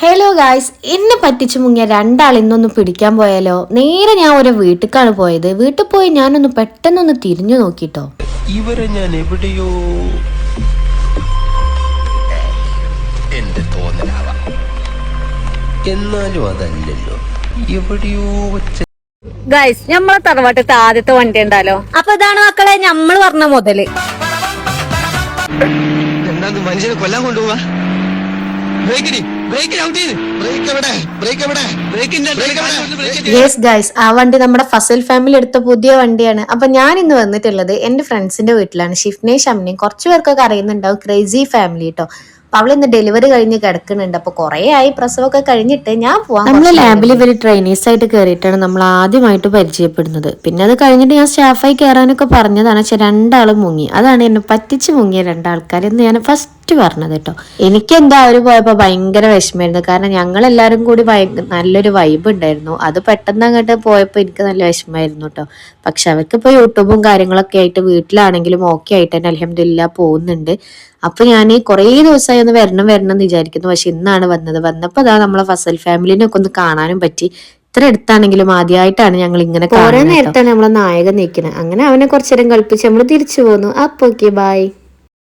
Hello guys, എന്നെ പറ്റിച്ചു മുങ്ങിയ രണ്ടാൾ ഇന്നൊന്ന് പിടിക്കാൻ പോയാലോ? നേരെ ഞാൻ ഒരു വീട്ടിലേക്കാണ് പോയത്. വീട്ടിൽ പോയി ഞാനൊന്ന് പെട്ടെന്നൊന്ന് തിരിഞ്ഞു നോക്കിട്ടോ. ഇവരെ ഞാൻ എവിടെയോ എന്റെ തോന്നലാവാം, എന്നാലും അതല്ലല്ലോ, എവിടെയോ ഗൈസ്, നമ്മളെ തറവാട്ടത്തെ ആദ്യത്തെ വണ്ടി ഉണ്ടല്ലോ. അപ്പൊ ഇതാണ് മക്കളെ നമ്മൾ പറഞ്ഞ മുതല്. മനുഷ്യനെ കൊല്ലാൻ കൊണ്ടുപോവാ. യെസ് ഗൈസ്, ആ വണ്ടി നമ്മുടെ ഫസൽ ഫാമിലി എടുത്ത പുതിയ വണ്ടിയാണ്. അപ്പൊ ഞാൻ ഇന്ന് വന്നിട്ടുള്ളത് എന്റെ ഫ്രണ്ട്സിന്റെ വീട്ടിലാണ്. ഷിഫ്നെയും ഷംനയും കുറച്ചു പേർക്കൊക്കെ അറിയുന്നുണ്ടാവും, ക്രേസി ഫാമിലി കേട്ടോ. അപ്പൊ അവൾ ഇന്ന് ഡെലിവറി കഴിഞ്ഞ് കിടക്കുന്നുണ്ട്. അപ്പൊ കുറെ ആയി പ്രസവമൊക്കെ കഴിഞ്ഞിട്ട് ഞാൻ പോവാൻ. നമ്മള് ലാബിൽ ഇവര് ട്രെയിനീസ് ആയിട്ട് കയറിയിട്ടാണ് നമ്മൾ ആദ്യമായിട്ട് പരിചയപ്പെടുന്നത്. പിന്നെ അത് കഴിഞ്ഞിട്ട് ഞാൻ സ്റ്റാഫായി കയറാനൊക്കെ പറഞ്ഞതാണ്. പക്ഷെ രണ്ടാളും മുങ്ങി. അതാണ് എന്നെ പറ്റിച്ച് മുങ്ങിയ രണ്ടാൾക്കാരെന്ന് ഞാൻ ഫസ്റ്റ് പറഞ്ഞത് കേട്ടോ. എനിക്ക് എന്താ അവര് പോയപ്പോ ഭയങ്കര വിഷമായിരുന്നു. കാരണം ഞങ്ങൾ എല്ലാരും കൂടി നല്ലൊരു വൈബ് ഉണ്ടായിരുന്നു. അത് പെട്ടെന്ന് അങ്ങോട്ട് പോയപ്പോ എനിക്ക് നല്ല വിഷമായിരുന്നു കേട്ടോ. പക്ഷെ അവർക്കിപ്പോ യൂട്യൂബും കാര്യങ്ങളൊക്കെ ആയിട്ട് വീട്ടിലാണെങ്കിലും ഓക്കെ ആയിട്ട് തന്നെ അൽഹംദുലില്ലാഹ് പോകുന്നുണ്ട്. അപ്പൊ ഞാൻ കുറേ ദിവസമായി ഒന്ന് വരണം എന്ന് വിചാരിക്കുന്നു. പക്ഷെ ഇന്നാണ് വന്നപ്പോ അതാ നമ്മളെ ഫസൽ ഫാമിലിനെ ഒക്കെ ഒന്ന് കാണാനും പറ്റി. ഇത്ര അടുത്താണെങ്കിലും ആദ്യമായിട്ടാണ് ഞങ്ങൾ ഇങ്ങനെ കുറെ നേരത്താണ് നമ്മളെ നായകൻ നിൽക്കുന്നത്. അങ്ങനെ അവനെ കുറച്ചു നേരം കളിപ്പിച്ച് നമ്മൾ തിരിച്ചു പോന്നു. അപ്പൊ ഓക്കെ, ബൈ.